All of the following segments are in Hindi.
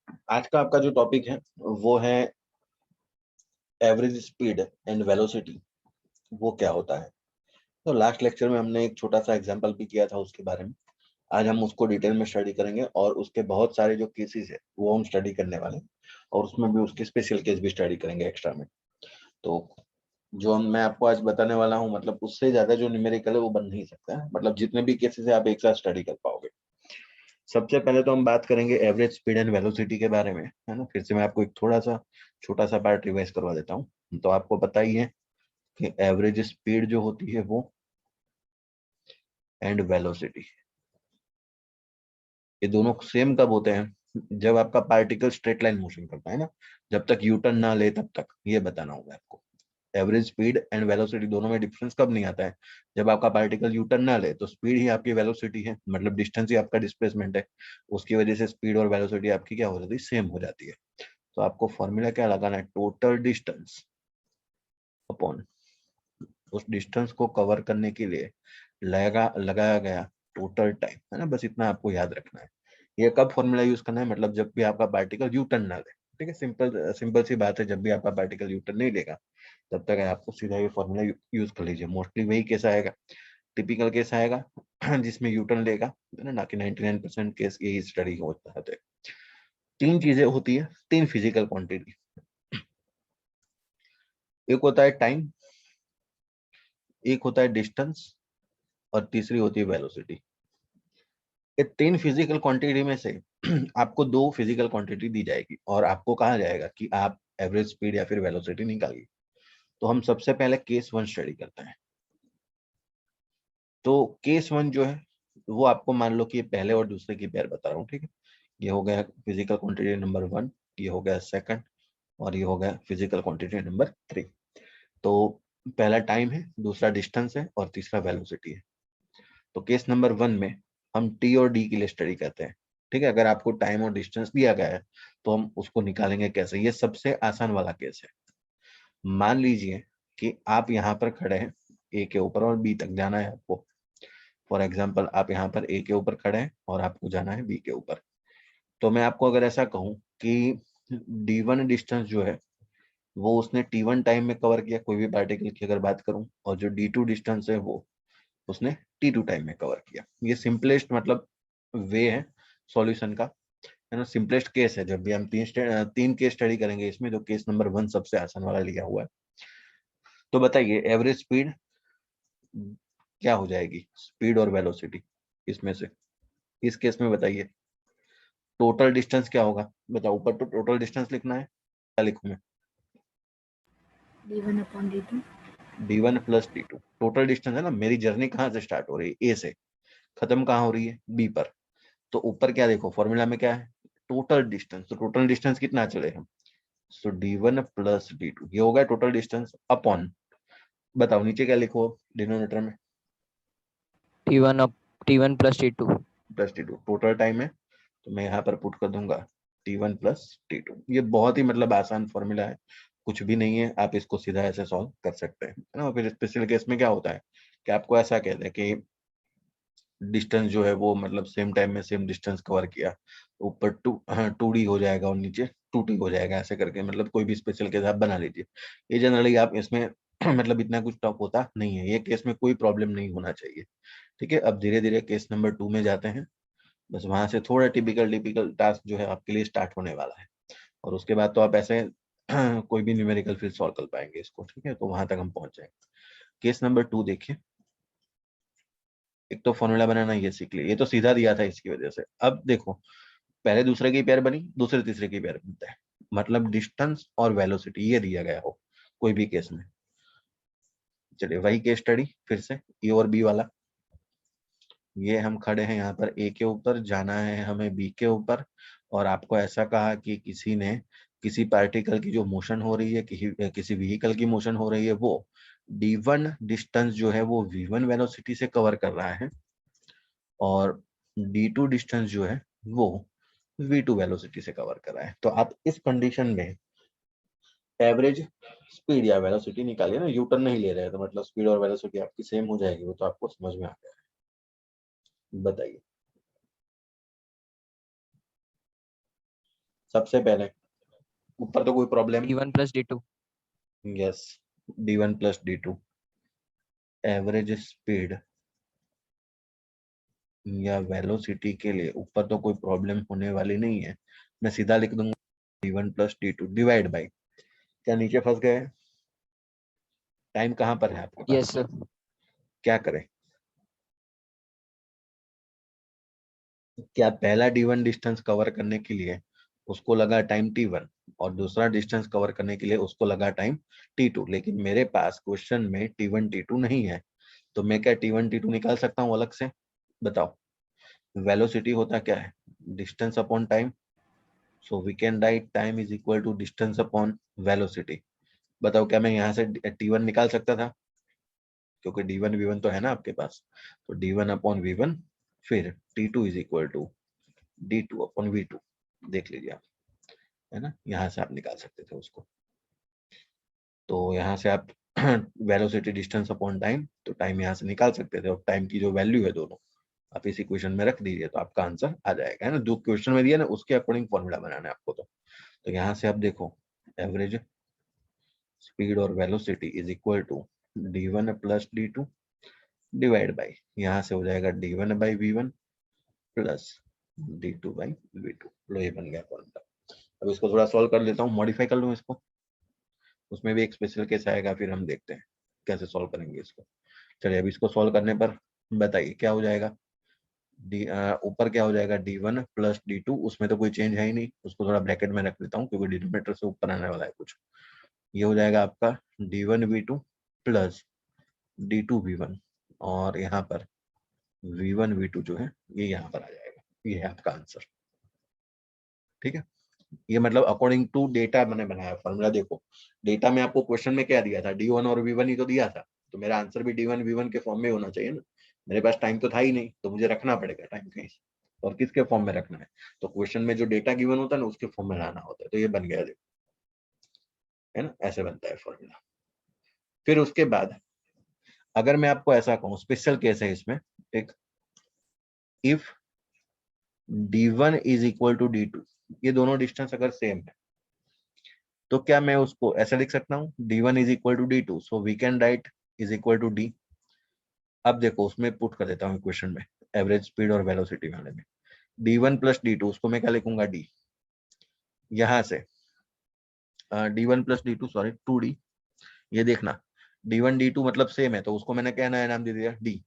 आज का आपका जो टॉपिक है वो है एवरेज स्पीड एंड वेलोसिटी, वो क्या होता है। तो लास्ट लेक्चर में हमने एक छोटा सा एग्जांपल भी किया था उसके बारे में। आज हम उसको डिटेल में स्टडी करेंगे और उसके बहुत सारे जो केसेस है वो हम स्टडी करने वाले हैं और उसमें भी उसके स्पेशल केस भी स्टडी करेंगे एक्स्ट्रा में। तो मैं आपको आज बताने वाला हूँ, मतलब उससे ज्यादा जो न्यूमेरिकल है वो बन नहीं सकता है, मतलब जितने भी केसेस है आप एक साथ स्टडी कर पाओगे। सबसे पहले तो हम बात करेंगे एवरेज स्पीड एंड वेलोसिटी के बारे में, है ना। फिर से मैं आपको एक थोड़ा सा छोटा सा पार्ट रिवाइज करवा देता हूँ। तो आपको पता ही है कि एवरेज स्पीड जो होती है वो एंड वेलोसिटी, ये दोनों सेम कब होते हैं? जब आपका पार्टिकल स्ट्रेट लाइन मोशन करता है ना, जब तक यू टर्न ना ले तब तक। ये बताना होगा आपको। एवरेज स्पीड एंड वेलोसिटी दोनों में डिफरेंस कब नहीं आता है? जब आपका पार्टिकल यू टर्न ना ले, तो स्पीड ही आपकी वेलोसिटी है, मतलब डिस्टेंस ही आपका डिस्प्लेसमेंट है। उसकी वजह से स्पीड और वेलोसिटी आपकी क्या हो जाती है? सेम हो जाती है। तो आपको फॉर्मूला क्या लगाना है? टोटल डिस्टेंस अपॉन उस डिस्टेंस को कवर करने के लिए लगाया गया टोटल टाइम, है ना। बस इतना आपको याद रखना है। ये कब फॉर्मूला यूज करना है? मतलब जब भी आपका पार्टिकल यू टर्न ना ले। ठीक है, सिंपल सिंपल सी बात है। जब भी आपका पार्टिकल यू टर्न नहीं लेगा तब तक आपको सीधा ये फॉर्मूला यूज कर लीजिए। मोस्टली वही केस आएगा, टिपिकल केस आएगा जिसमें यू टर्न लेगा, है ना। कि 99% केस यही स्टडी होता है। तीन चीजें होती है, तीन फिजिकल क्वांटिटी। एक होता है टाइम, एक होता है डिस्टेंस और तीसरी होती है वेलोसिटी। ये तीन फिजिकल क्वांटिटी में से आपको दो फिजिकल क्वांटिटी दी जाएगी और आपको कहा जाएगा कि आप एवरेज स्पीड या फिर वेलोसिटी निकालिए। तो हम सबसे पहले केस वन स्टडी करते हैं। तो केस वन जो है वो आपको मान लो कि ये पहले और दूसरे की पेयर बता रहा हूँ। ठीक है, ये हो गया फिजिकल क्वांटिटी नंबर वन, ये हो गया सेकंड और ये हो गया फिजिकल क्वांटिटी नंबर थ्री। तो पहला टाइम है, दूसरा डिस्टेंस है और तीसरा वेलोसिटी है। तो केस नंबर वन में हम टी और डी के लिए स्टडी करते हैं। ठीक है, अगर आपको टाइम और डिस्टेंस दिया गया है तो हम उसको निकालेंगे कैसे। ये सबसे आसान वाला केस है। मान लीजिए कि आप यहाँ पर खड़े हैं, ए के ऊपर और बी तक जाना है आपको। फॉर एग्जाम्पल आप यहाँ पर ए के ऊपर खड़े हैं और आपको जाना है बी के ऊपर। तो मैं आपको अगर ऐसा कहूँ कि D1 डिस्टेंस जो है वो उसने T1 टाइम में कवर किया, कोई भी पार्टिकल की अगर बात करूं, और जो D2 डिस्टेंस है वो उसने T2 टाइम में कवर किया। ये सिंपलेस्ट मतलब वे है सॉल्यूशन का, है ना। सिंपलेस्ट केस है। जब भी हम तीन केस स्टडी करेंगे इसमें, जो केस नंबर वन सबसे आसान वाला लिया हुआ है। तो बताइए एवरेज स्पीड क्या हो जाएगी, स्पीड और वेलोसिटी इसमें से। इस केस में बताइए टोटल डिस्टेंस क्या होगा? बताओ, ऊपर तो टोटल डिस्टेंस लिखना है, क्या लिखूं मैं? D1 upon D2। D1 plus D2 total distance है ना। मेरी जर्नी कहाँ से स्टार्ट हो रही है? ए से। खत्म कहाँ हो रही है? बी पर। तो ऊपर क्या देखो, फॉर्मूला में क्या है? Total distance. तो टोटल डिस्टेंस कितना चले हम? सो D1 प्लस D2 ये होगा टोटल डिस्टेंस अपॉन, बताओ नीचे क्या लिखो डिनोमिनेटर में? T1 up T1 plus T2। Plus T2 total time है, तो मैं यहाँ पर पुट कर दूंगा T1 प्लस T2। ये बहुत ही मतलब आसान फॉर्मूला है, कुछ भी नहीं है। आप इसको सीधा ऐसे सॉल्व कर सकते हैं, है ना। फिर स्पेशल केस में क्या होता है कि आपको ऐसा कहते हैं कि डिस्टेंस जो है वो मतलब सेम टाइम में सेम डिस्टेंस कवर किया, ऊपर 2D हो जाएगा और नीचे 2T हो जाएगा, ऐसे करके मतलब कोई भी स्पेशल केस आप बना लीजिए। ये जनरली आप इसमें मतलब इतना कुछ टफ होता नहीं है, ये केस में कोई प्रॉब्लम नहीं होना चाहिए। ठीक है, अब धीरे धीरे केस नंबर 2 में जाते हैं। बस वहां से थोड़ा टिपिकल टिपिकल टास्क जो है आपके लिए स्टार्ट होने वाला है और उसके बाद तो आप ऐसे कोई भी न्यूमेरिकल फिर सॉल्व कर पाएंगे इसको। ठीक है, तो वहां तक हम पहुंच जाएंगे। केस नंबर 2 देखिए। एक तो फॉर्मूला बनाना ये सीख लिया, ये तो सीधा दिया था इसकी वजह से। अब देखो, पहले दूसरे की पेयर बनी, दूसरे तीसरे की पेयर बनता है, मतलब डिस्टेंस और वेलोसिटी ये दिया गया हो कोई भी केस में। चलिए वही केस स्टडी फिर से, ए और बी वाला। ये हम खड़े हैं यहाँ पर ए के ऊपर, जाना है हमें बी के ऊपर, और आपको ऐसा कहा कि किसी ने किसी पार्टिकल की जो मोशन हो रही है, किसी व्हीकल की मोशन हो रही है, वो D1 डिस्टेंस जो है वो V1 वेलोसिटी से कवर कर रहा है और D2 डिस्टेंस जो है वो V2 वेलोसिटी से कवर कर रहा है। तो आप इस कंडीशन में एवरेज स्पीड या वेलोसिटी निकालिए ना। यू टर्न नहीं ले रहे हैं तो मतलब स्पीड और वेलोसिटी आपकी सेम हो जाएगी, वो तो आपको समझ में आ गया है। बताइए। सबसे पहले ऊपर तो कोई problem, D1 plus D2. Yes, D1 plus D2 average speed या वेलोसिटी के लिए ऊपर तो कोई प्रॉब्लम होने वाली नहीं है। मैं सीधा लिख दूंगा D1 plus D2 divide by, क्या नीचे फंस गए? टाइम कहाँ पर है आपके पास? Yes, sir. क्या करें? क्या पहला D1 डिस्टेंस कवर करने के लिए उसको लगा टाइम T1 और दूसरा डिस्टेंस कवर करने के लिए उसको लगा टाइम T2, लेकिन मेरे पास क्वेश्चन में T1 T2 नहीं है, तो मैं क्या T1 T2 निकाल सकता हूँ अलग से? बताओ। वेलोसिटी होता क्या है? Distance upon time, so we can write time is equal to distance upon velocity. बताओ क्या मैं यहाँ से T1 निकाल सकता था? क्योंकि D1 V1 तो है ना आपके पास, तो D1 अपॉन V1 फिर T2 is equal to D2 upon V2। देख लीजिए आप, है ना, यहाँ से आप निकाल सकते थे उसको। तो यहाँ से आप वेलोसिटी डिस्टेंस अपॉन टाइम, तो टाइम यहाँ से निकाल सकते थे और टाइम की जो वैल्यू है दोनों आप इस इक्वेशन में रख दीजिए, तो आपका आंसर आ जाएगा, है ना। जो क्वेश्चन में दिया ना उसके अकॉर्डिंग फॉर्मूला बनाना है आपको। तो यहाँ से आप देखो एवरेज स्पीड और velocity is equal to D1 plus D2 divide by, यहाँ से हो जाएगा D1 by V1 plus D2 by V2। लो ये बन गया फॉर्मूला। अब इसको थोड़ा सॉल्व कर लेता हूँ, मॉडिफाई कर लूँ इसको, उसमें भी एक स्पेशल केस आएगा, फिर हम देखते हैं कैसे सॉल्व करेंगे इसको। चलिए अब इसको सॉल्व करने पर बताइए क्या हो जाएगा। ऊपर क्या हो जाएगा D1 प्लस D2, उसमें तो कोई चेंज है ही नहीं, उसको थोड़ा ब्रैकेट में रख लेता हूँ क्योंकि डिनोमिनेटर से ऊपर आने वाला है कुछ। ये हो जाएगा आपका D1 V2 plus D2 V1, और यहाँ पर V1 V2 जो है ये यहाँ पर आ जाएगा। ये है आपका आंसर, ठीक है। ये मतलब अकॉर्डिंग टू डेटा मैंने बनाया फॉर्मूला। देखो डेटा में आपको क्वेश्चन में क्या दिया था, D1 और V1 ही तो दिया था, तो मेरा आंसर भी D1 V1 के फॉर्म में होना चाहिए ना। मेरे पास टाइम तो था ही नहीं, तो मुझे रखना पड़ेगा टाइम कहीं से, और किसके फॉर्म में रखना है, तो क्वेश्चन में जो डेटा गिवन होता है ना उसके फॉर्म में लाना होता है। तो ये बन गया, देखो, है ना, ऐसे बनता है फॉर्मूला। फिर उसके बाद अगर मैं आपको ऐसा कहूँ, स्पेशल केस है इसमें एक, if D1 is equal to D2, ये दोनों डिस्टेंस अगर सेम है तो क्या मैं उसको ऐसा लिख सकता हूँ D1 is equal to D2, so we can write is equal to D। अब देखो उसमें पुट कर देता हूँ क्वेश्चन में, एवरेज स्पीड और वेलोसिटी वाले में D1 प्लस D2, उसको मैं क्या लिखूंगा D। यहाँ से D1 plus D2 sorry 2D, ये देखना D1 D2 मतलब सेम है, तो उसको मैंने क्या नया नाम दे दिया D।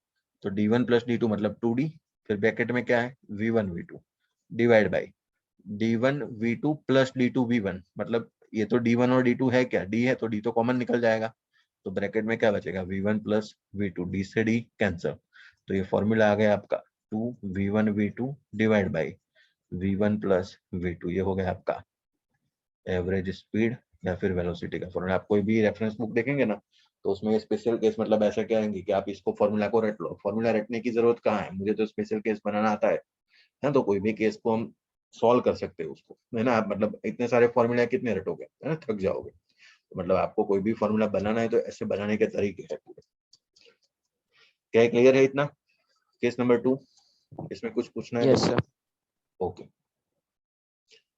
तो D1 प्लस D2 मतलब 2D, फिर ब्रैकेट में क्या है V1 V2 divide by D1 V2 plus D2 V1, मतलब ये तो D1 और D2 है, क्या D है, तो D तो कॉमन निकल जाएगा, तो ब्रैकेट में क्या बचेगा V1 प्लस V2, D से D कैंसर। तो ये फॉर्मूला आ गया आपका 2V1 V2 divide by V1 plus V2। ये हो गया आपका एवरेज स्पीड या फिर वेलोसिटी का फॉर्मूला। आप कोई भी रेफरेंस बुक देखेंगे ना, तो उसमें स्पेशल केस मतलब ऐसा क्या है कि आप इसको फॉर्मूला को रट लो। फॉर्मूला रटने की जरूरत कहाँ है, मुझे तो स्पेशल केस बनाना आता है ना, तो कोई भी केस को हम सॉल्व कर सकते हैं उसको, है ना। आप मतलब इतने सारे फॉर्मूला कितने रटोगे, है ना, थक जाओगे। तो मतलब आपको कोई भी फॉर्मूला बनाना है तो ऐसे बनाने के तरीके हैं पूरे। क्या क्लियर है इतना? केस नंबर 2, इसमें कुछ पूछना है तो Yes, sir. ओके।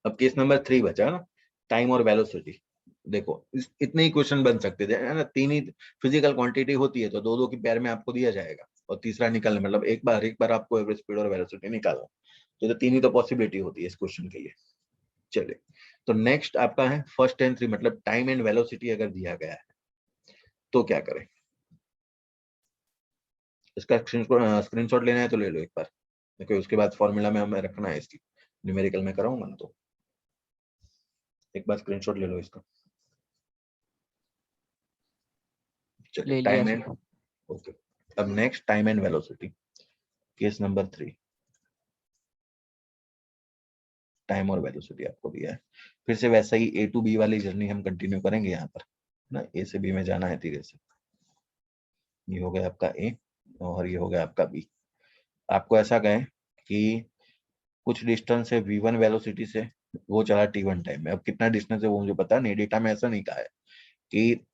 अब केस नंबर 3 बचा ना, टाइम और वेलोसिटी। देखो इतने ही क्वेश्चन बन सकते थे, है ना, तीन ही फिजिकल क्वांटिटी होती है, तो दो दो की पेयर में आपको दिया जाएगा और तीसरा निकालने मतलब एक बार आपको एवरेज स्पीड और वेलोसिटी निकालना, तो तीन ही तो पॉसिबिलिटी होती है इस क्वेश्चन के लिए। चलिए तो नेक्स्ट आपका है फर्स्ट एंड 3, मतलब टाइम एंड वेलोसिटी अगर दिया गया है तो क्या करें। इसका स्क्रीनशॉट लेना है तो ले लो एक बार, देखो उसके बाद फॉर्मूला में हमें रखना है, इसकी न्यूमेरिकल में कराऊंगा ना, तो एक बार स्क्रीनशॉट ले लो इसका। चलिए ले लिया टाइम एंड, सर. ओके। अब next time and velocity, case number 3, time और वेलोसिटी आपको दिया है। फिर से वैसा ही A to B वाली जर्नी हम कंटिन्यू करेंगे यहाँ पर ना, A से B में जाना है धीरे से। ये हो गया आपका A और ये हो गया आपका B। आपको ऐसा कहें कि कुछ डिस्टेंस है V1 वेलोसिटी से, वो चला T1 टाइम में। अब कितना डिस्टेंस है वो मुझे पता नहीं, डेटा में ऐसा नहीं कहा है कि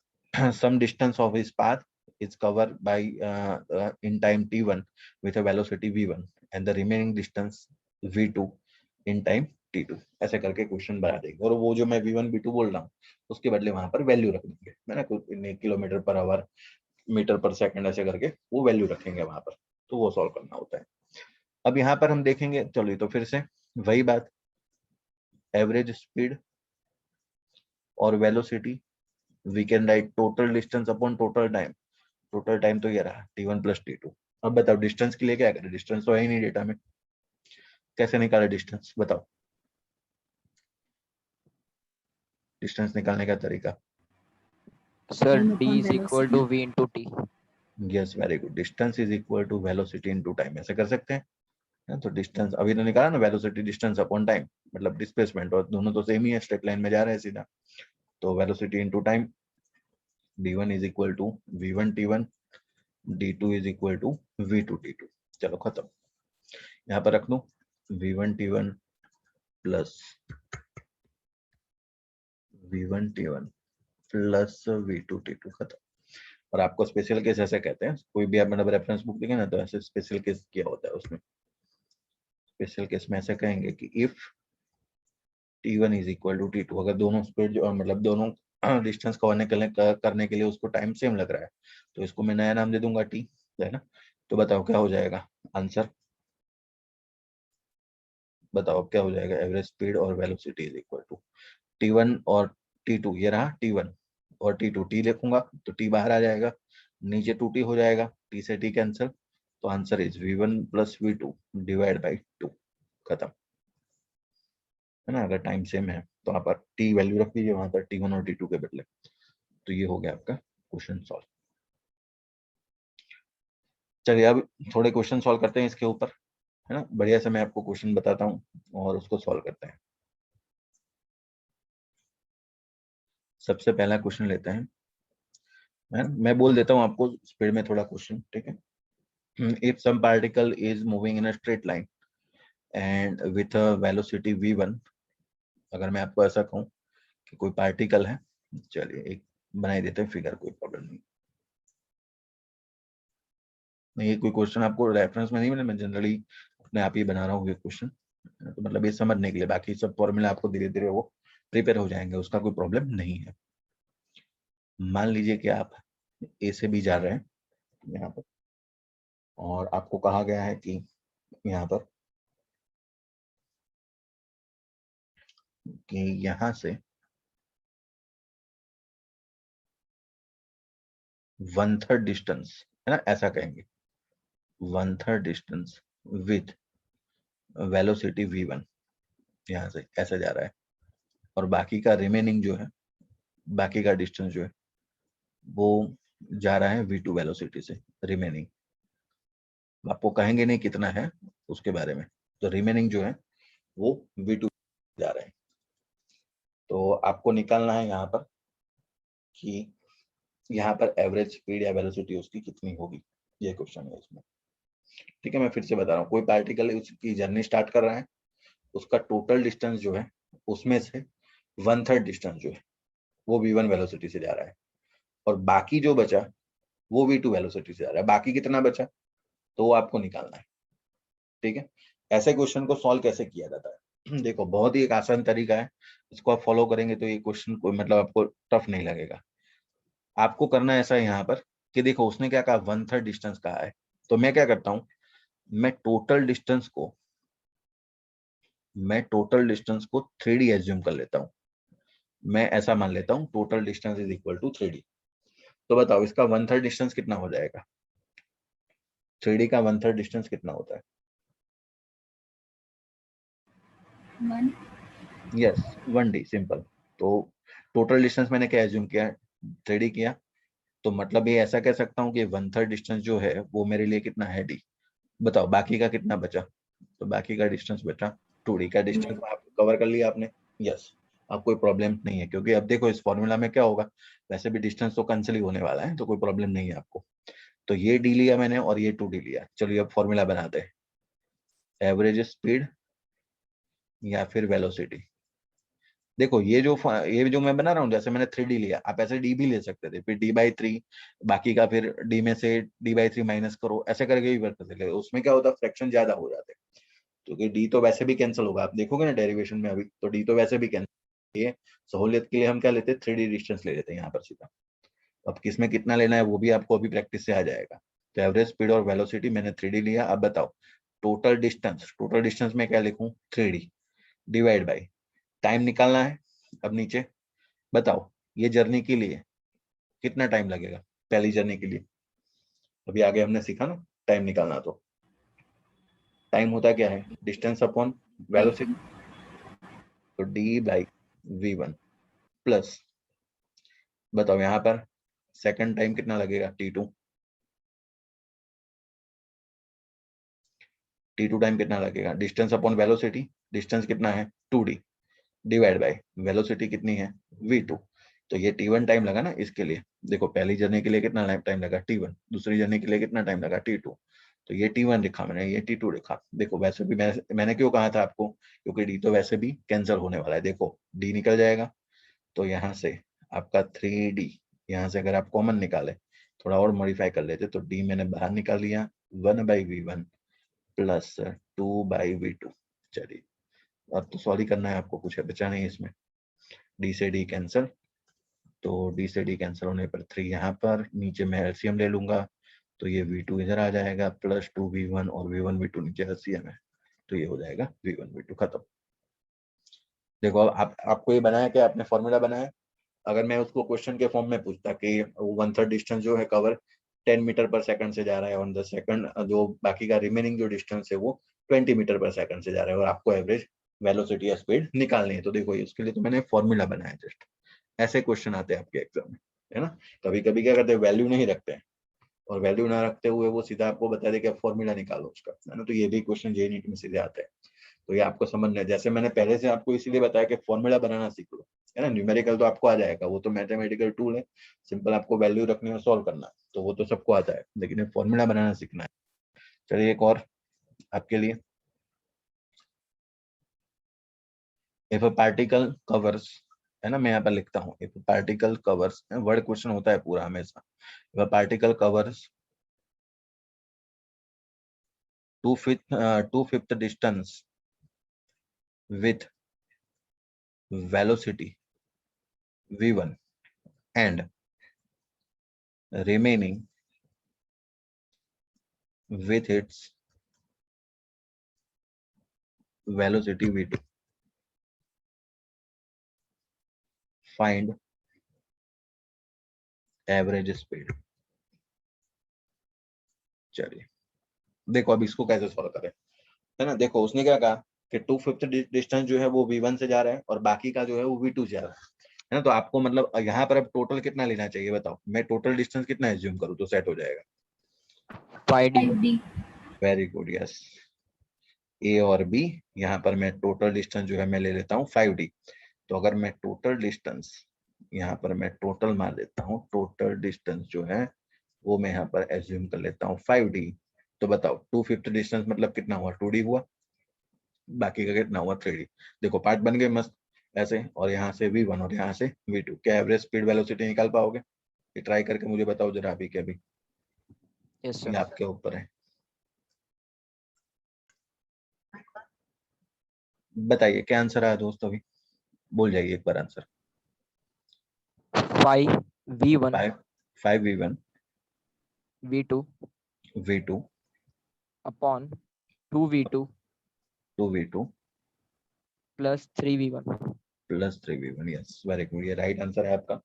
some distance of his path is covered by in time T1 with a velocity V1 and the remaining distance V2 in time T2 ऐसे करके क्वेश्चन बना देंगे। और वो जो मैं V1 V2 बोल रहा हूँ उसके बदले वहां पर वैल्यू रख देंगे, है ना, किलोमीटर पर आवर, मीटर पर सेकंड, ऐसे करके वो वैल्यू रखेंगे वहां पर। तो वो सॉल्व करना होता है। अब यहाँ पर हम देखेंगे, चलिए तो फिर से वही बात, एवरेज स्पीड और velocity, we can write total distance upon total time. Total time तो ये रहा T1 प्लस T2। अब बताओ डिस्टेंस के लिए क्या करें, डिस्टेंस तो है ही नहीं डेटा में, कैसे निकाले डिस्टेंस, बताओ डिस्टेंस निकालने का तरीका। Sir Time d upon is equal velocity. to v into t। Yes very good, distance is equal to velocity into time, ऐसे कर सकते हैं ना। तो डिस्टेंस अभी तो निकाला ना, वेलोसिटी डिस्टेंस अपॉन टाइम, मतलब डिस्प्लेसमेंट, और दोनों तो सेम ही है, स्ट्रेट लाइन में जा रहे हैं सीधा। तो velocity into time, d1 is equal to v1 t1, d2 is equal to v2 t2। चलो खत्म, यहाँ पर रख दूं v1 t1 plus v1 t1 plus v2 t2, खत्म। और आपको स्पेशल केस ऐसे कहते हैं, कोई भी आप मतलब रेफरेंस बुक देखें ना तो ऐसे स्पेशल केस किया होता है उसमें। स्पेशल केस में ऐसे कहेंगे कि if t1 is equal to t2, अगर दोनों स्पीड जो मतलब दोनों डिस्टेंस करने के लिए उसको टाइम सेम लग रहा है, तो इसको मैं नया नाम दे दूंगा t, है ना। तो बताओ क्या हो जाएगा आंसर, बताओ क्या हो जाएगा, एवरेज स्पीड और velocity is equal to t1 और t2, ये रहा t1 और t2, t लिखूंगा तो t बाहर आ जाएगा, नीचे 2t हो जाएगा, t से t कैंसिल, तो answer is v1 plus v2 divide by 2, खत्म, है ना। अगर टाइम सेम है तो यहाँ पर t वैल्यू रख दीजिए वहां पर t1 और t2 के बदले। तो ये हो गया आपका क्वेश्चन सॉल्व। चलिए अब थोड़े क्वेश्चन सॉल्व करते हैं इसके ऊपर, है ना, बढ़िया से मैं आपको क्वेश्चन बताता हूँ और उसको सॉल्व करते हैं। सबसे पहला क्वेश्चन लेते हैं, मैं बोल देता हूँ आपको स्पीड में थोड़ा क्वेश्चन, ठीक है। If some particle is moving in a straight line and with a velocity v1, अगर मैं आपको ऐसा कहूँ कि कोई पार्टिकल है, चलिए एक बनाई देते हैं फिगर, कोई प्रॉब्लम नहीं। ये कोई क्वेश्चन आपको रेफरेंस में नहीं मिले, मैं जनरली अपने आप ही बना रहा हूँ ये क्वेश्चन, तो मतलब ये समझने के लिए, बाकी सब फॉर्मूला आपको धीरे धीरे वो प्रिपेयर हो जाएंगे, उसका कोई प्रॉब्लम नहीं है। मान लीजिए कि आप ए से बी जा रहे हैं यहाँ पर, और आपको कहा गया है कि यहाँ पर कि यहाँ से 1/3 डिस्टेंस, है ना, ऐसा कहेंगे 1/3 डिस्टेंस विथ वेलोसिटी v1 यहाँ से ऐसा जा रहा है, और बाकी का रिमेनिंग जो है, बाकी का डिस्टेंस जो है वो जा रहा है v2 वेलोसिटी से, रिमेनिंग आपको कहेंगे नहीं कितना है उसके बारे में, तो रिमेनिंग जो है वो v2 जा रहा है। तो आपको निकालना है यहाँ पर कि यहाँ पर एवरेज स्पीड या वेलोसिटी उसकी कितनी होगी, ये क्वेश्चन है इसमें, ठीक है। मैं फिर से बता रहा हूँ, कोई पार्टिकल उसकी जर्नी स्टार्ट कर रहा है, उसका टोटल डिस्टेंस जो है उसमें से 1/3 डिस्टेंस जो है वो v1 वेलोसिटी से जा रहा है, और बाकी जो बचा वो v2 वेलोसिटी से जा रहा है, बाकी कितना बचा तो वो आपको निकालना है, ठीक है। ऐसे क्वेश्चन को सॉल्व कैसे किया जाता है, देखो बहुत ही एक आसान तरीका है, इसको आप फॉलो करेंगे तो ये क्वेश्चन को मतलब आपको टफ नहीं लगेगा। आपको करना है ऐसा यहाँ पर कि देखो उसने क्या कहा, 1/3 डिस्टेंस कहा है, तो मैं क्या करता हूँ, मैं टोटल डिस्टेंस को 3D एज्यूम कर लेता हूँ। मैं ऐसा मान लेता हूँ total distance is equal to 3D। तो बताओ इसका 1/3 डिस्टेंस कितना हो जाएगा, 3D का 1/3 डिस्टेंस कितना होता है? 1. Yes 1D, simple. तो टोटल डिस्टेंस मैंने क्या एज्यूम किया, 3D किया, तो मतलब ये ऐसा कह सकता हूँ कि 1/3 डिस्टेंस जो है वो मेरे लिए कितना है D। बताओ बाकी का कितना बचा, तो बाकी का डिस्टेंस बचा 2D का डिस्टेंस आप कवर कर लिया आपने। यस, अब कोई प्रॉब्लम नहीं है, क्योंकि अब देखो इस फॉर्मूला में क्या होगा, वैसे भी डिस्टेंस तो कैंसिल ही होने वाला है, तो कोई प्रॉब्लम नहीं है आपको। तो ये D लिया मैंने और ये 2D लिया, चलिए अब फॉर्मूला बनाते हैं, एवरेज स्पीड या फिर वेलोसिटी। देखो ये जो मैं बना रहा हूँ, जैसे मैंने 3D लिया, आप ऐसे D भी ले सकते थे, फिर D/3, बाकी का फिर D में से D/3 माइनस करो, ऐसे करके भी कर सकते थे, उसमें क्या होता है फ्रैक्शन ज्यादा हो जाते हैं। क्योंकि डी तो वैसे भी कैंसिल होगा, आप देखोगे ना डेरिवेशन में अभी, तो डी तो वैसे भी कैंसिल। ये सहूलियत के लिए हम क्या लेते हैं, 3D डिस्टेंस ले लेते हैं यहाँ पर सीधा। अब किसमें कितना लेना है वो भी आपको अभी प्रैक्टिस से आ जाएगा। तो एवरेज स्पीड और वेलोसिटी मैंने 3D लिया। अब बताओ टोटल डिस्टेंस में क्या लिखूं, 3D डिवाइड बाई टाइम निकालना है। अब नीचे बताओ ये जर्नी के लिए कितना टाइम लगेगा, पहली जर्नी के लिए। अभी आगे हमने सीखा ना टाइम निकालना, तो टाइम होता क्या है, डिस्टेंस अपॉन वेलोसिटी, तो डी बाई v1 प्लस बताओ यहाँ पर सेकंड टाइम कितना लगेगा, t2 टाइम कितना लगेगा, डिस्टेंस अपॉन वेलोसिटी, डिस्टेंस कितना है 2d डिवाइड बाय वेलोसिटी कितनी है v2। तो ये t1 टाइम लगा ना इसके लिए। देखो पहली जर्नी के लिए कितना टाइम लगा t1, दूसरी जर्नी के लिए कितना टाइम लगा t2। तो ये t1 लिखा मैंने, ये t2 लिखा। देखो वैसे भी मैंने क्यों कहा था आपको, क्योंकि d तो वैसे भी कैंसिल होने वाला है। देखो d निकल जाएगा, तो यहाँ से आपका 3d, यहाँ से अगर आप कॉमन निकाले, थोड़ा और मॉडिफाई कर लेते, तो d मैंने बाहर निकाल लिया 1/v1 प्लस 2/v2। चलिए अब तो सॉरी करना है आपको, कुछ बचा नहीं इसमें, डी से डी कैंसिल, तो डी से डी कैंसिल होने पर 3 यहाँ पर, नीचे मैं एलसीएम ले लूंगा, तो ये v2 इधर आ जाएगा प्लस 2v1 और v1 v2 नीचे एलसीएम है, तो ये हो जाएगा v1 v2 खत्म। देखो अब आपको ये बनाया क्या, आपने फॉर्मूला बनाया। अगर मैं उसको क्वेश्चन के फॉर्म में पूछता कि 1/3 डिस्टेंस जो है कवर 10 मीटर पर सेकंड से जा रहा है, ऑन द सेकंड जो बाकी का रिमेनिंग जो डिस्टेंस है वो 20 मीटर पर सेकंड से जा रहा है, और आपको एवरेज वेलोसिटी या स्पीड निकालनी है, तो देखो इसके लिए तो मैंने फॉर्मूला बनाया जस्ट। ऐसे क्वेश्चन आते हैं आपके एग्जाम में, है ना। कभी कभी क्या करते हैं, वैल्यू नहीं रखते हैं, और वैल्यू ना रखते हुए वो सीधा आपको बता दे कि फॉर्मूला निकालो उसका, है ना। तो ये भी क्वेश्चन जे नीट में सीधे आते हैं। तो ये आपको समझना है, जैसे मैंने पहले से आपको इसीलिए बताया कि फॉर्मूला बनाना सीख लो, है ना। न्यूमेरिकल तो आपको आ जाएगा, वो तो मैथमेटिकल टूल है, सिंपल आपको वैल्यू रखनी है, सॉल्व करना है, तो वो तो सबको आता है, लेकिन फॉर्मूला बनाना सीखना है। चलिए एक और आपके लिए, इफ अ पार्टिकल कवर्स, है ना, मैं यहाँ पर लिखता हूँ if particle covers, word question होता है पूरा हमेशा। If a particle covers 2/5 distance with velocity v1 and remaining with its velocity v2, find average speed. चलिए देखो अब इसको कैसे सॉल्व करें, है ना। देखो उसने क्या कहा कि 2/5 डिस्टेंस जो है वो v1 से जा रहा है और बाकी का जो है वो v2 से जा रहा है ना। तो आपको मतलब यहाँ पर अब टोटल कितना लेना चाहिए बताओ, मैं टोटल डिस्टेंस कितना एज्यूम करूँ तो सेट हो जाएगा, 5D 5D। Very good, yes. ए और बी, यहाँ पर मैं टोटल डिस्टेंस जो है मैं ले लेता हूँ 5d। तो अगर मैं टोटल डिस्टेंस यहाँ पर मैं टोटल मान लेता हूँ, टोटल डिस्टेंस जो है वो मैं यहाँ पर एज्यूम कर लेता हूँ 5d। तो बताओ 2/5 डिस्टेंस मतलब कितना हुआ, 2d हुआ, बाकी का कितना हुआ 3d। देखो पार्ट बन गए मस्त ऐसे, और यहाँ से v1 और यहाँ से v2, क्या एवरेज स्पीड वेलोसिटी निकाल पाओगे, ये ट्राई करके मुझे बताओ जरा अभी के अभी, यस ये सर। आपके ऊपर है। बताइए क्या आंसर आया दोस्त, अभी बोल जाइए एक बार answer. 5v1 5v1 v2 v2 upon 2v2 2v2 plus 3v1। Plus 3v1, yes very good, ये राइट आंसर है आपका,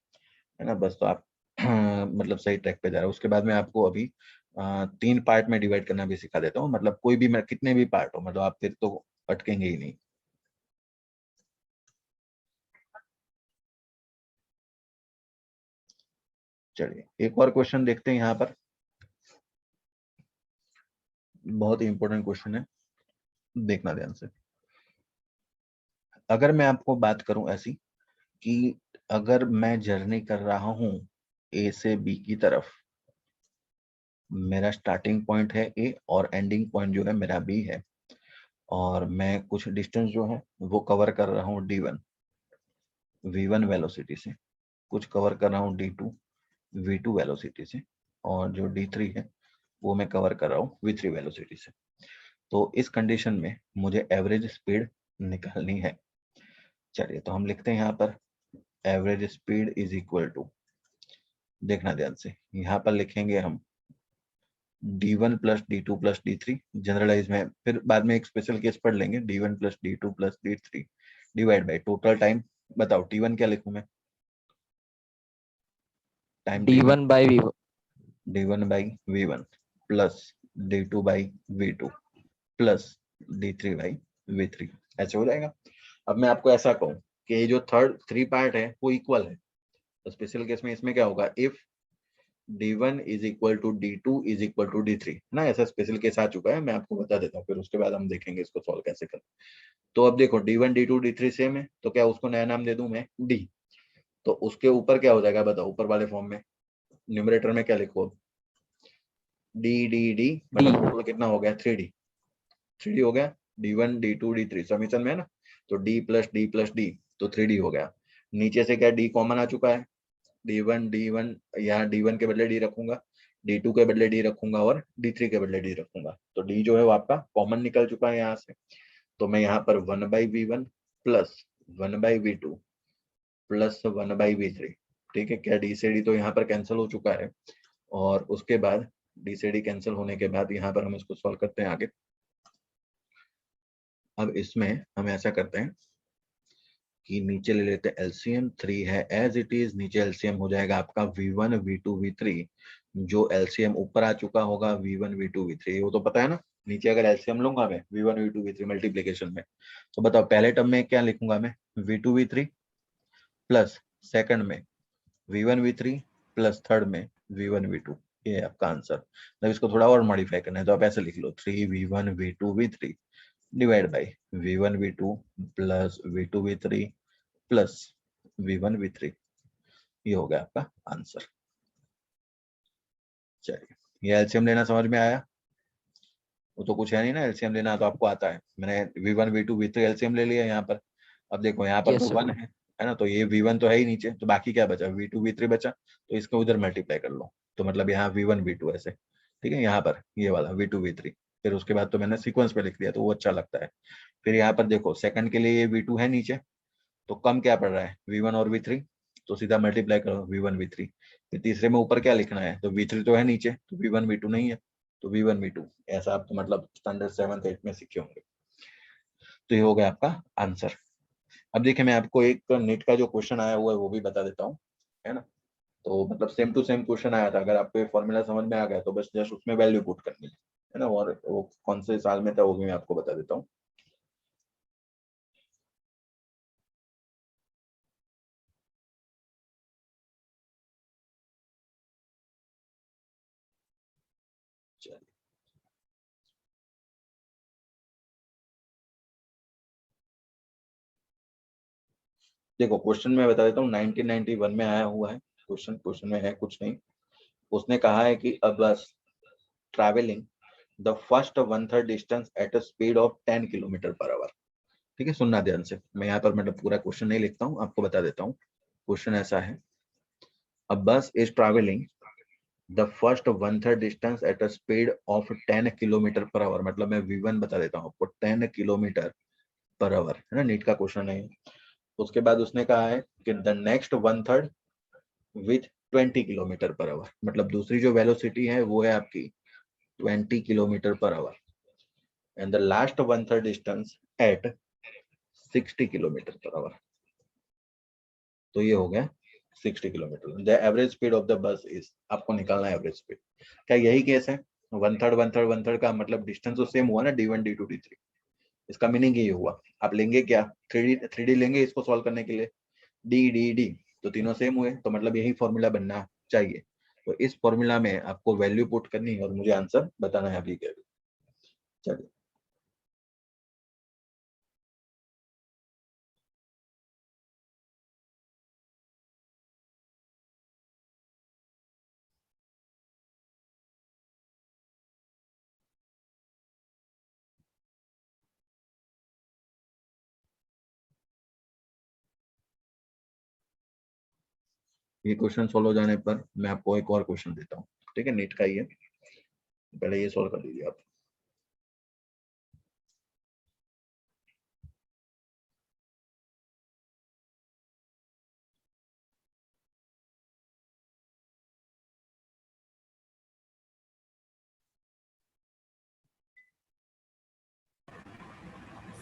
है ना। बस तो आप मतलब सही ट्रैक पे जा रहे हो। उसके बाद मैं आपको अभी 3 पार्ट में डिवाइड करना भी सिखा देता हूँ, मतलब कोई भी कितने भी पार्ट हो, मतलब आप फिर तो अटकेंगे ही नहीं। चलिए एक और क्वेश्चन देखते हैं यहाँ पर, बहुत ही इंपॉर्टेंट क्वेश्चन है, देखना ध्यान से। अगर मैं आपको बात करूं ऐसी कि अगर मैं जर्नी कर रहा हूं ए से बी की तरफ, मेरा स्टार्टिंग पॉइंट है ए और एंडिंग पॉइंट जो है मेरा बी है, और मैं कुछ डिस्टेंस जो है वो कवर कर रहा हूँ d1 v1 वेलोसिटी से, कुछ कवर कर रहा हूँ d2 v2 वेलोसिटी से, और जो d3 है वो मैं कवर कर रहा हूँ v3 वेलोसिटी से। तो इस कंडीशन में मुझे एवरेज स्पीड निकालनी है। चलिए तो हम लिखते हैं यहाँ पर average speed is equal to, देखना ध्यान से, यहाँ पर लिखेंगे हम d1 plus d2 plus d3, generalise में फिर बाद में एक स्पेशल केस पढ़ लेंगे, d1 plus d2 plus d3 divide by total time. बताओ t1 क्या लिखूं मैं? Time D1 by V1 d1 by v1 plus d2 by v2 plus d3 by v3, ऐसे हो जाएगा। अब मैं आपको ऐसा कहूं कि ये जो थर्ड थ्री पार्ट है वो इक्वल है, तो स्पेशल केस में इसमें क्या होगा, if d1 is equal to d2 is equal to d3 ना, ऐसा स्पेशल केस आ चुका है, मैं आपको बता देता हूँ, फिर उसके बाद हम देखेंगे इसको सॉल्व कैसे करें। तो अब देखो d1 d2 d3 सेम है, तो क्या उसको नया नाम दे दूं मैं d, तो उसके ऊपर क्या हो जाएगा बताओ, ऊपर वाले फॉर्म में न्यूमरेटर में क्या लिखो, d d d, मतलब D टोटल कितना हो गया 3d, 3d हो गया, d1 d2 d3 समीशन में है ना, तो d प्लस d तो 3d हो गया। नीचे से क्या d कॉमन आ चुका है, d1 यहाँ d1 के बदले d रखूंगा, d2 के बदले d रखूंगा और d3 के बदले d रखूंगा, तो d जो है वो आपका कॉमन निकल चुका है यहाँ से। तो मैं यहाँ पर 1/v1 plus 1/v2 plus 1/v3, ठीक है, क्या d से d तो यहाँ पर कैंसिल हो चुका है, और उसके बाद d से d कैंसिल होने के बाद यहाँ पर हम इसको सॉल्व करते हैं आगे। अब इसमें हम ऐसा करते हैं कि नीचे ले लेते हैं एलसीएम, 3 है एज इट इज, नीचे एलसीएम हो जाएगा आपका v1 v2 v3, जो एलसीएम ऊपर आ चुका होगा v1 v2 v3, वो तो पता है ना, नीचे अगर एलसीएम लूंगा मैं v1 v2 v3 मल्टीप्लीकेशन में, तो बताओ पहले टर्म में क्या लिखूंगा मैं, v2 v3 प्लस सेकंड में v1 v3 प्लस थर्ड में v1 v2, ये है आपका आंसर। मतलब इसको थोड़ा और मॉडिफाई करना है तो आप ऐसे लिख लो 3v1 v2 v3 divide by v1 v2 plus v2 v3 plus v1 v3, ये हो गया आपका आंसर। चलिए, ये एलसीएम लेना समझ में आया? वो तो कुछ है नहीं ना, एलसीएम लेना तो आपको आता है, मैंने v1 v2 v3 एलसीएम ले लिया यहाँ पर। अब देखो यहाँ पर yes तो sir 1 है ना, तो ये v1 तो है ही नीचे, तो बाकी क्या बचा, v2 v3 बचा, तो इसको उधर मल्टीप्लाई कर लो, तो मतलब यहाँ v1 v2 ऐसे, ठीक है, यहाँ पर ये वाला v2 v3, फिर उसके बाद तो मैंने सीक्वेंस पे लिख दिया तो वो अच्छा लगता है। फिर यहाँ पर देखो सेकंड के लिए ये v2 है नीचे, तो कम क्या पड़ रहा है v1 और v3, तो सीधा मल्टीप्लाई करो v1 v3। फिर तीसरे में ऊपर क्या लिखना है, तो v3 तो है नीचे, तो v1 v2 नहीं है, तो v1 v2, ऐसा आप तो मतलब स्टैंडर्ड 7th 8th में सीखे होंगे। तो ये हो गया आपका आंसर। अब देखिए मैं आपको एक नीट का जो क्वेश्चन आया हुआ है वो भी बता देता हूँ, है ना, तो मतलब सेम टू सेम क्वेश्चन आया था, अगर आपको ये फॉर्मूला समझ में आ गया तो बस जस्ट उसमें वैल्यू पुट करनी है ना, और वो कौन से साल में था वो भी मैं आपको बता देता हूँ। चलिए देखो क्वेश्चन में बता देता हूँ, 1991 में आया हुआ है क्वेश्चन, क्वेश्चन में है कुछ नहीं, उसने कहा है कि अब बस travelling the first 1/3 distance at a speed of 10 kilometre per our. ठीक है, सुनना ध्यान से, मैं यहाँ पर मतलब पूरा क्वेश्चन नहीं लिखता हूँ, आपको बता देता हूँ। क्वेश्चन ऐसा है, a bus is traveling the first 1/3 distance at a speed of 10 kilometre per our, मतलब मैं v1 बता देता हूँ आपको, 10 किलोमीटर पर आवर है ना, नीट का क्वेश्चन है। उसके बाद उसने कहा है कि the next 1/3 with 20 kilometre per our, मतलब दूसरी जो वेलोसिटी है वो है आपकी 20 kilometre per hour, and the last 1/3 distance at 60 kilometre per hour, तो ये हो गया 60 kilometre. The average speed of the bus is, आपको निकालना है एवरेज स्पीड। क्या यही केस है, 1/3 का मतलब डिस्टेंस तो सेम हुआ ना, d1 d2 d3, इसका मीनिंग ये हुआ, आप लेंगे क्या, 3D लेंगे इसको सॉल्व करने के लिए, डी डी डी, तो तीनों सेम हुए, तो मतलब यही फॉर्मूला बनना चाहिए। तो इस फॉर्मूला में आपको वैल्यू पुट करनी है और मुझे आंसर बताना है अभी क्या। चलिए ये क्वेश्चन सॉल्व हो जाने पर मैं आपको एक और क्वेश्चन देता हूँ, ठीक है, नीट का ही है, पहले ये सॉल्व कर लीजिए आप।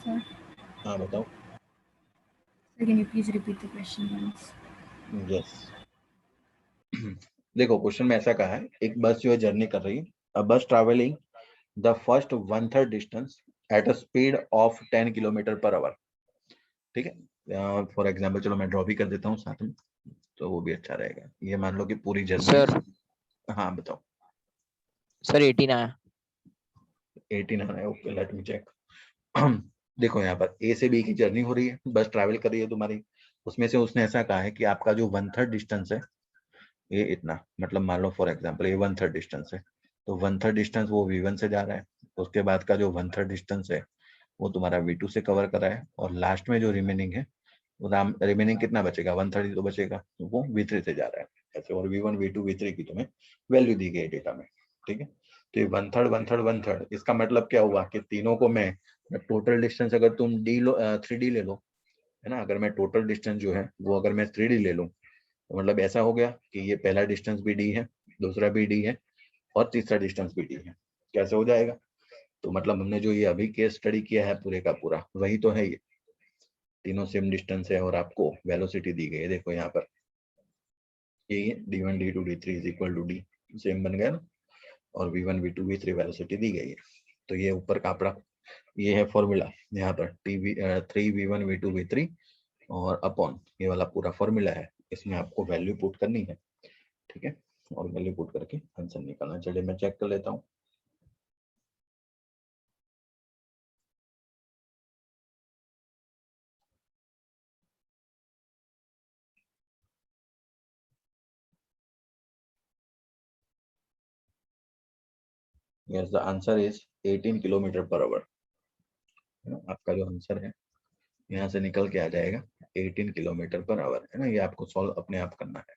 sir. हाँ बताओ। Sir, can you please repeat the question once? Yes देखो क्वेश्चन में ऐसा कहा है, एक बस जो है जर्नी कर रही है, अ बस travelling the first 1/3 distance at a speed of 10 kilometre per our. ठीक है, फॉर एग्जांपल चलो मैं ड्रॉ भी कर देता हूँ साथ में, तो वो भी अच्छा रहेगा। ये मान लो कि पूरी जर्नी। सर हाँ बताओ। सर 18 आया। 18 आ रहा है, ओके लेट मी चेक। देखो यहाँ पर ए से बी की जर्नी हो रही है, बस ट्रैवल कर रही है तुम्हारी, उसमें से उसने ऐसा कहा है कि आपका जो 1/3 डिस्टेंस है ये इतना, मतलब मान लो फॉर एग्जांपल ये 1/3 डिस्टेंस है, तो 1/3 डिस्टेंस वो V1 से जा रहा है, उसके बाद का जो 1/3 डिस्टेंस है वो तुम्हारा V2 से कवर कर रहा है, और लास्ट में जो रिमेनिंग है वो रिमेनिंग कितना बचेगा, 1/3 तो बचेगा, तो वो V3 से जा रहा है ऐसे। और V1 V2 V3 की तुम्हें वैल्यू दी गई है डेटा में। ठीक है, तो ये 1/3 1/3 1/3, इसका मतलब क्या हुआ कि तीनों को मैं टोटल डिस्टेंस, अगर तुम 3D ले लो, है ना, अगर मैं टोटल डिस्टेंस जो है वो अगर मैं 3D ले लूँ, तो मतलब ऐसा हो गया कि ये पहला डिस्टेंस भी डी है, दूसरा भी डी है, और तीसरा डिस्टेंस भी डी है। कैसे हो जाएगा, तो मतलब हमने जो ये अभी केस स्टडी किया है पूरे का पूरा वही तो है, ये तीनों सेम डिस्टेंस है और आपको वेलोसिटी दी गई है। देखो यहाँ पर ये d1 d2 d3 is equal to D, same बन गया ना, और v1 v2 v3 वेलोसिटी दी गई है। तो ये ऊपर का आपका ये है फॉर्मूला, यहाँ पर 3v1 v2 v3 और अपॉन ये वाला पूरा फॉर्मूला है, इसमें आपको वैल्यू पुट करनी है। ठीक है, और वैल्यू पुट करके आंसर निकालना। चलिए मैं चेक कर लेता हूँ। Yes the answer is 18 kilometre per our. आपका जो आंसर है यहाँ से निकल के आ जाएगा 18 किलोमीटर पर आवर, है ना। ये आपको सॉल्व अपने आप करना है।